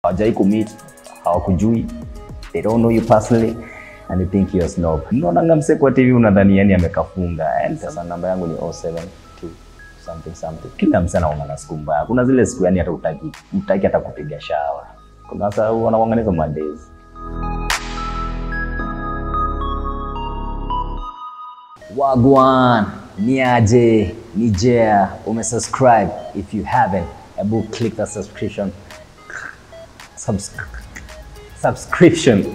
hawajai kumeet, hawakujui, they don't know you personally and they think you're a snob. Unaona mse kwa TV unadhani yani amekafunga. And sasa namba yangu ni 072 something. Kila mse anaongana siku mbaya. Kuna zile siku yani hata utaki hata kupiga shower. Kuna sasa wanaongana Mondays. Wagwan, niaje, nijea, umesubscribe. If you haven't, click the subscription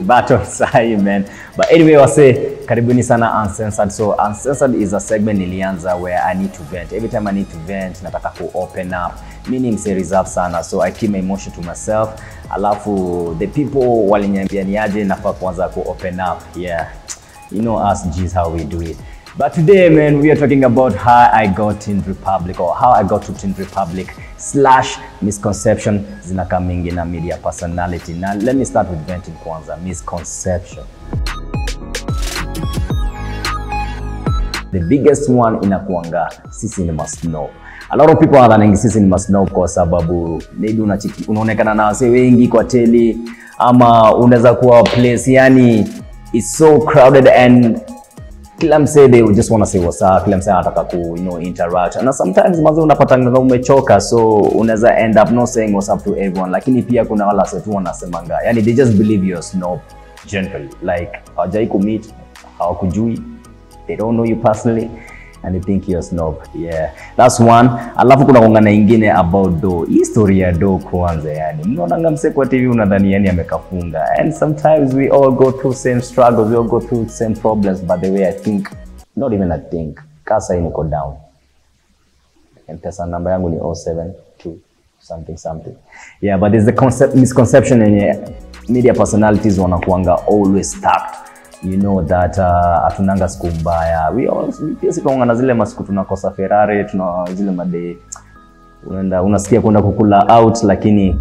button sahi, man. But anyway, I say karibuni sana Uncensored. So Uncensored is a segment nilianza where I need to vent. Every time I need to vent, nataka ku open up. Meaning say reserve sana. So I keep my emotion to myself. Alafu the people waliniambia niaje nafaa kuanza ku open up. Yeah. You know us G's how we do it. But today, man, we are talking about how I got Teen Republic, or how I got to Teen Republic / misconception zinaka mingi na media personality. Now, let me start with venting kwanza, misconception. The biggest one inakuanga sisi ni masnob. A lot of people are thinking sisi ni masnob kwa sababu maybe unaonekana na wase wengi kwa tele, ama unaweza kuwa place yani it's so crowded and kila mse they just want to say what's up, kila mse anataka ku interact, and sometimes mazo unapatanga umechoka, so unaweza end up not saying what's up to everyone. Lakini pia kuna wala watu wanasemanga yani they just believe you're snob generally, like hawajai kumeet, hawakujui, they don't know you personally and they think you're a snob. Yeah, that's one. Alafu kuna ngongana nyingine about do. History ya do kwanza yani. Mnaona mse kwa TV unadhani yani amekafunga. And sometimes we all go through same struggles, we all go through same problems, but the way I think, not even I think, kasa iniko down. And pesa namba yangu ni 072 something. Yeah, but there's the misconception in media personalities wanakuanga always stacked. You know that atunanga siku mbaya. We pia sikuanga na zile masiku tunakosa Ferrari, tuna zile made unasikia kwenda kukula out lakini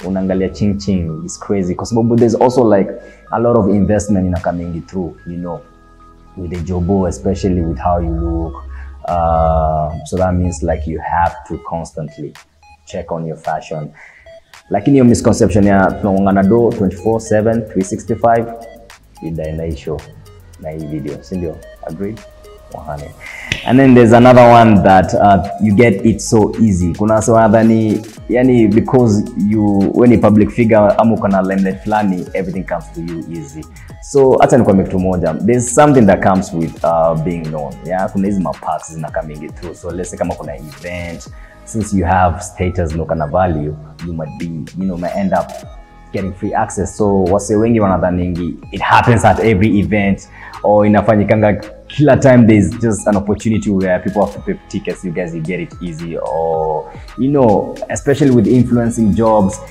unaangalia ching. It's crazy because there's also like a lot of investment in coming through, you know, with the jobo, especially with how you look. So that means like you have to constantly check on your fashion. Lakini hiyo misconception ya tunaongana do 24/7 365 in a show, na hii video, sindio? Agreed? 100. And then there's another one that you get it so easy. Kuna sawadhani yani because when you public figure amu kana limelight flani, everything comes to you easy. So hata nikwambie kitu moja, there's something that comes with being known. Yeah, kuna hizi perks zinakamingi through. So let's say kama kuna event, since you have status no kana value, you might be, you know, might end up getting free access. So wase wengi wanadhaningi it happens at every event, or inafanyikanga kila time there's just an opportunity where people have to pay tickets, you guys you get it easy. Or you know, especially with influencing jobs,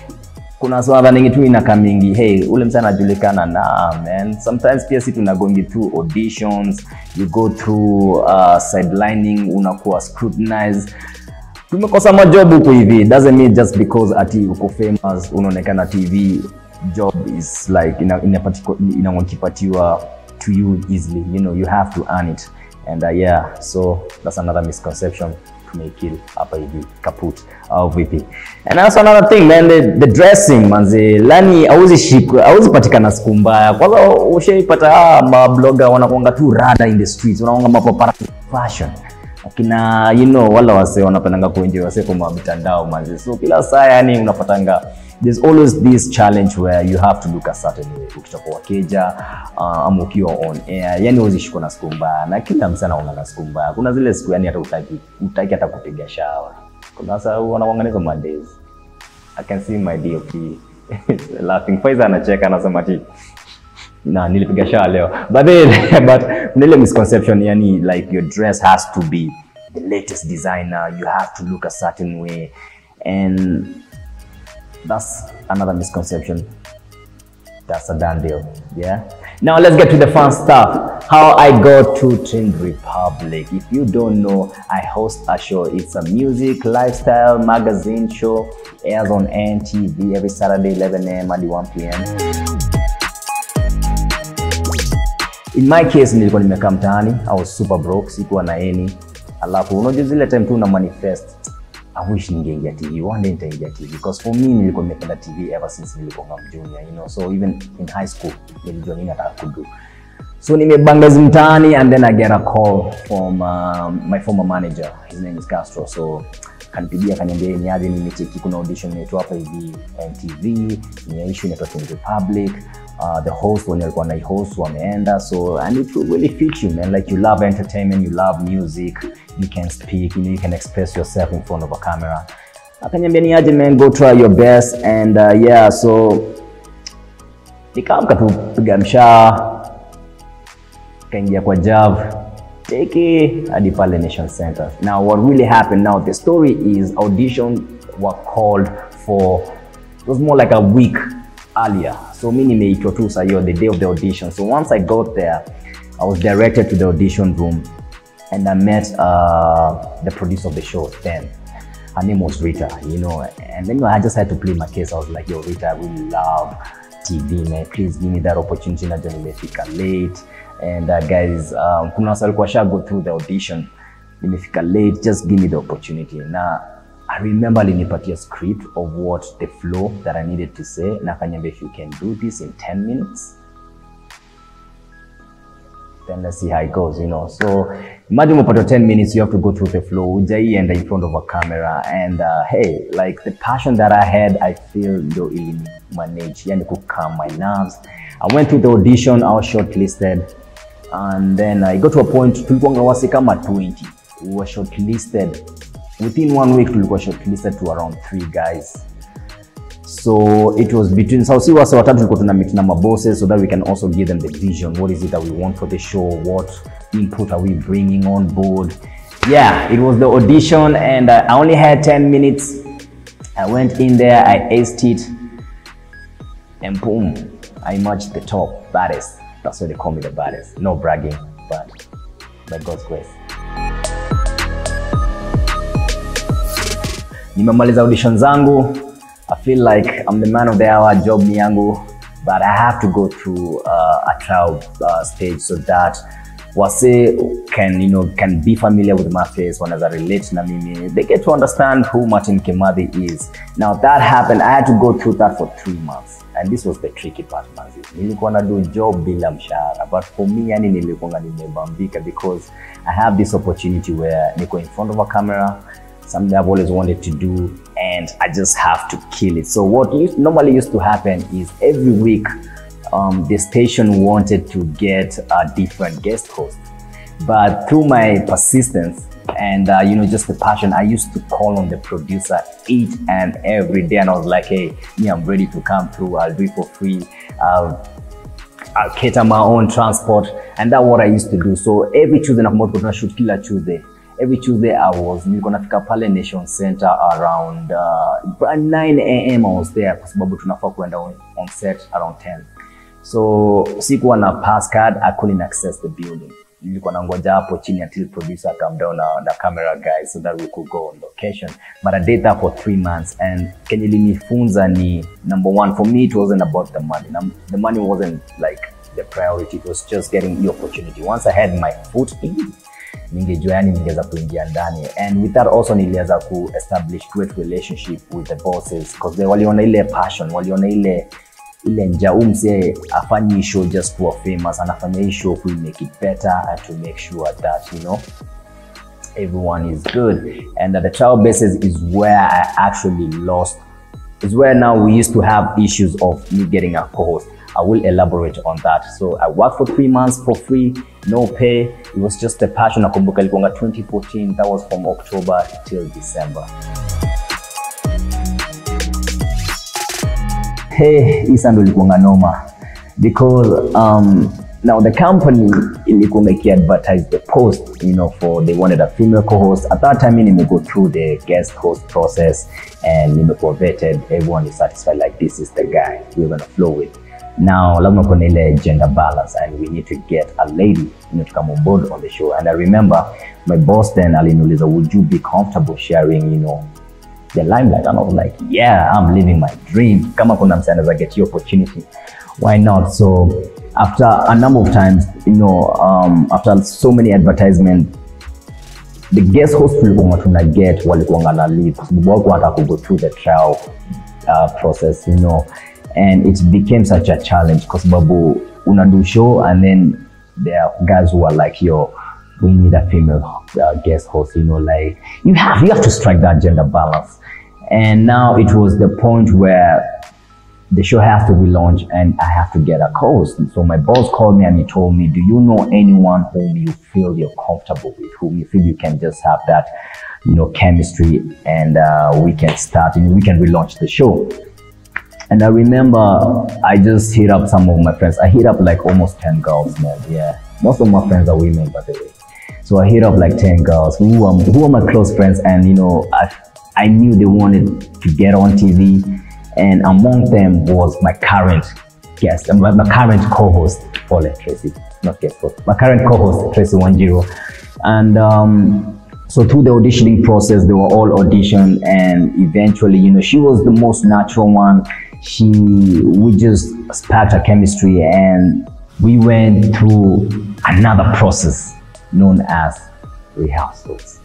kuna swadhaningi tu inakamingi hey ule msana anajulikana na man. Sometimes pia si tunagongi through auditions, you go through sidelining, unakuwa scrutinized. Tumekosa majob huko hivi, doesn't mean just because ati uko famous unaonekana TV job is like inakipatiwa to you easily, you know, you have to earn it. And yeah, so that's another misconception to make it hapa hivi kaput au vipi. And also another thing, man, the dressing manze, lani auzi patikana siku mbaya. Kwanza ushaipata mablogger wanakuanga tu rada in the streets, wanakuanga mapaparazi fashion. Kina you know wala wase wanapendanga kuenjoy wase kwa mitandao manzi. So kila saa yani unapatanga there's always this challenge where you have to look a certain way ukitoka wakeja ama ukiwa on air, yani uzishiko na siku mbaya, na kila msana anaona siku mbaya. Kuna zile siku yani hata utaki hata kupiga shower. Kuna saa wanaangalia Mondays. I can see my DOP laughing. Faiza anacheka anasema ati na nilipiga shower leo. But nile misconception yani like your dress has to be the latest designer, you have to look a certain way, and that's another misconception. That's a done deal. Yeah. Now let's get to the fun stuff. How I got to Teen Republic. If you don't know, I host a show. It's a music, lifestyle, magazine show. Airs on NTV every Saturday 11 a.m. and 1 p.m. In my case, nilikuwa nimekaa mtaani. I was super broke, sikuwa na any. Alafu unajua zile time tu una manifest I wish ningeingia TV. One day nitaingia TV because for me nilikuwa nimependa TV ever since nilikuwa junior, you know. So even in high school nilijua nini nataka kudu. So nimebanga mtaani and then I get a call from my former manager. His name is Castro. So kanipigia kaniambia ni aje nimetiki kuna audition inaitwa hapa hivi NTV, ni issue inaitwa Teen Republic. The host when alikuwa na host wameenda, so and it will really fit you, man. Like you love entertainment, you love music, you can speak, you know, you can express yourself in front of a camera. Akaniambia ni aje man, go try your best. And yeah, so nikamka tu piga msha kaingia kwa Jav take hadi pale Nation Center. Now what really happened, now the story is audition were called for, it was more like a week earlier. So mimi nimeitwa tu sayo the day of the audition. So once I got there, I was directed to the audition room and I met the producer of the show then. Her name was Rita, you know, and then I just had to play my case. I was like, yo Rita, I really love TV, man. Please give me that opportunity. Najua nimefika late. And guys, kuna wasa walikuwa sha go through the audition. Nimefika late, just give me the opportunity. Now, I remember alinipatia script of what the flow that I needed to say. Na akaniambia, if you can do this in 10 minutes, then let's see how it goes, you know. So imagine for 10 minutes, you have to go through the flow, ujai and in front of a camera. And hey, like the passion that I had, I feel though in manage, yani could calm my nerves. I went through the audition, I was shortlisted. And then I got to a point, tulikuwa wasi kama 20. We were shortlisted. Within 1 week, tulikuwa shortlisted to around 3 guys. So it was between, so si wasa watatu tulikuwa tunameet na bosses so that we can also give them the vision. What is it that we want for the show? What input are we bringing on board? Yeah, it was the audition and I only had 10 minutes. I went in there, I aced it. And boom, I emerged the top baddest. That's why they call me the baddest. No bragging, but by God's grace. Nimemaliza audition zangu. I feel like I'm the man of the hour, job ni yangu, but I have to go through a trial stage so that wase can, you know, can be familiar with my face, wanaza relate na mimi. They get to understand who Martin Kimathi is. Now that happened, I had to go through that for 3 months. And this was the tricky part, manzi. Nilikuwa na do job bila mshahara, but for me, yani nilikuwa nimebambika because I have this opportunity where niko in front of a camera, something I've always wanted to do, and I just have to kill it. So what normally used to happen is every week, the station wanted to get a different guest host. But through my persistence and you know, just the passion, I used to call on the producer each and every day, and I was like, hey, me, I'm ready to come through. I'll do it for free. I'll cater my own transport, and that's what I used to do. So every Tuesday, na shoot kila Tuesday. Every Tuesday I was nilikuwa nafika pale Nation Center around 9 AM. I was there kwa sababu tunafaa kwenda on set around 10. So sikuwa na pass card, I couldn't access the building. Nilikuwa nangoja hapo chini until producer come down na camera guys so that we could go on location. But I did that for 3 months, and kenye ilinifunza ni, number one, for me it wasn't about the money. The money wasn't like the priority, it was just getting the opportunity. Once I had my foot in, ningejua yani ningeza kuingia ndani, and with that also nilianza ku establish great relationship with the bosses because they waliona ile passion, waliona ile njaa umse afanyi show just to be famous, anafanya show to make it better and to make sure that, you know, everyone is good. And the trial basis is where I actually lost. It's where now we used to have issues of me getting a co-host. I will elaborate on that. So I worked for 3 months for free, no pay. It was just a passion. Nakumbuka ilikuwa 2014. That was from October till December. Hey, isa ndo ilikuwa noma because now the company ilikuwa advertised the post, you know, for they wanted a female co-host. At that time, we go through the guest host process and we were vetted. Everyone is satisfied, like this is the guy we're gonna flow with. Now, lazima kuna ile gender balance, and we need to get a lady, you know, to come on board on the show. And I remember my boss then aliniuliza, would you be comfortable sharing, you know, the limelight? And I was like, yeah, I'm living my dream. Kama kuna msee anaweza get your opportunity, why not? So after a number of times, you know, after so many advertisements, the guest host tulikuwa tuna get walikuwa na leave kwa sababu wako wanataka go through the trial process, you know, and it became such a challenge kwa sababu una do show and then there are guys who are like, yo, we need a female guest host, you know, like you have to strike that gender balance. And now it was the point where the show has to be launched and I have to get a host. So my boss called me and he told me, do you know anyone whom you feel you're comfortable with, whom you feel you can just have that, you know, chemistry, and we can start and we can relaunch the show. And I remember I just hit up some of my friends. I hit up like almost 10 girls, man. Yeah, most of my friends are women, by the way. So I hit up like 10 girls who are my close friends, and you know, I knew they wanted to get on TV. And among them was my current guest, my current co-host, Tracy, not guest host, my current co-host, Tracy Wanjiru. And so through the auditioning process, they were all auditioned, and eventually, you know, she was the most natural one. We just sparked a chemistry, and we went through another process known as rehearsals.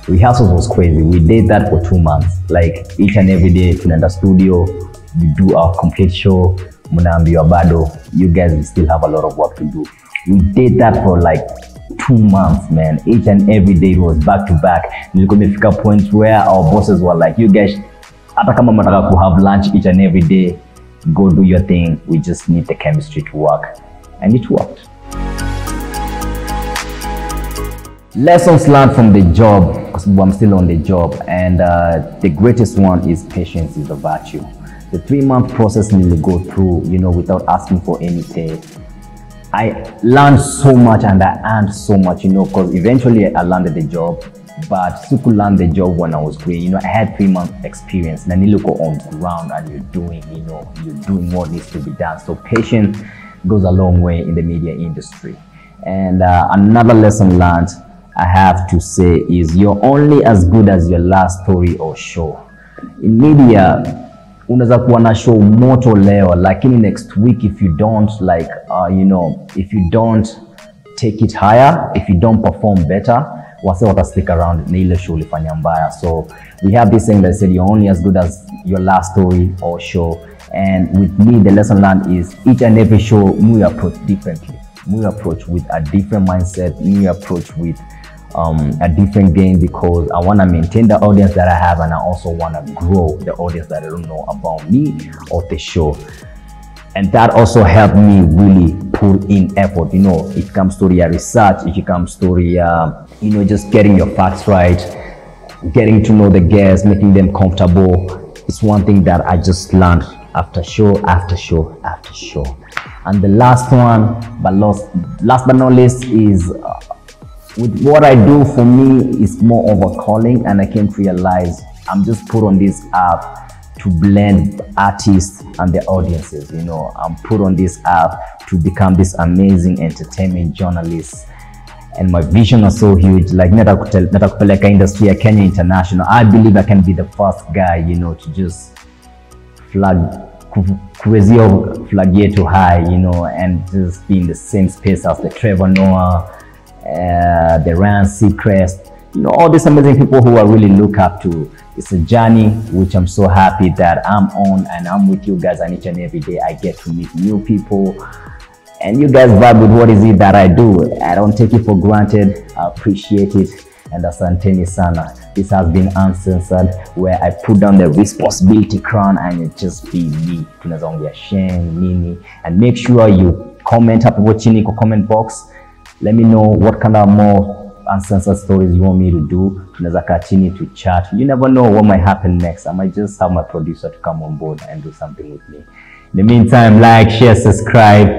Rehearsals was crazy. We did that for 2 months. Like each and every day, in the studio, we do our complete show. Munambi Abado, you guys still have a lot of work to do. We did that for like 2 months, man. Each and every day was back to back. Nilikomefika point where our bosses were like, you guys, hata kama mnataka ku have lunch each and every day, go do your thing. We just need the chemistry to work. And it worked. Lessons learned from the job, because I'm still on the job, and the greatest one is patience is a virtue. The 3-month process nearly go through, you know, without asking for any pay. I learned so much and I earned so much, you know, because eventually I landed the job, but Suku landed the job when I was green. You know, I had 3-month experience. And you look on ground and you're doing what needs to be done. So patience goes a long way in the media industry. And another lesson learned, I have to say, is you're only as good as your last story or show. In media, unaweza kuwa na show moto leo, lakini next week if you don't like, you know, if you don't take it higher, if you don't perform better, wase wata stick around na ile show ulifanya mbaya. So we have this saying that said you're only as good as your last story or show. And with me, the lesson learned is each and every show, we approach differently. We approach with a different mindset. We approach with a different game, because I want to maintain the audience that I have, and I also want to grow the audience that I don't know about me or the show. And that also helped me really put in effort, you know, if it comes to your research, if it comes to your, you know, just getting your facts right, getting to know the guests, making them comfortable. It's one thing that I just learned after show after show after show. And the last one, but last but not least, is with what I do, for me, is more of a calling, and I came to realize I'm just put on this app to blend artists and their audiences. You know, I'm put on this app to become this amazing entertainment journalist. And my vision is so huge, like natakupeleka industry ya Kenya international. I believe I can be the first guy, you know, to just kuwezio flag yetu high, you know, and just be in the same space as the Trevor Noah, the Ryan Seacrest, you know, all these amazing people who I really look up to. It's a journey which I'm so happy that I'm on, and I'm with you guys, and each and every day I get to meet new people, and you guys vibe with what is it that I do. I don't take it for granted. I appreciate it, and asanteni sana. This has been Uncensored, where I put down the responsibility crown and it just be me. Tunaweza ongea sheng nini, and make sure you comment hapo chini kwa comment box. Let me know what kind of more uncensored stories you want me to do. Tunaweza kaa chini to chat. You never know what might happen next. I might just have my producer to come on board and do something with me. In the meantime, like, share, subscribe.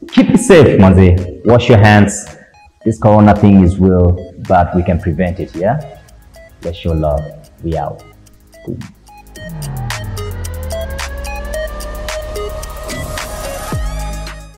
Keep it safe, manze. Wash your hands. This corona thing is real, but we can prevent it, yeah? Let's show love. We out. Cool.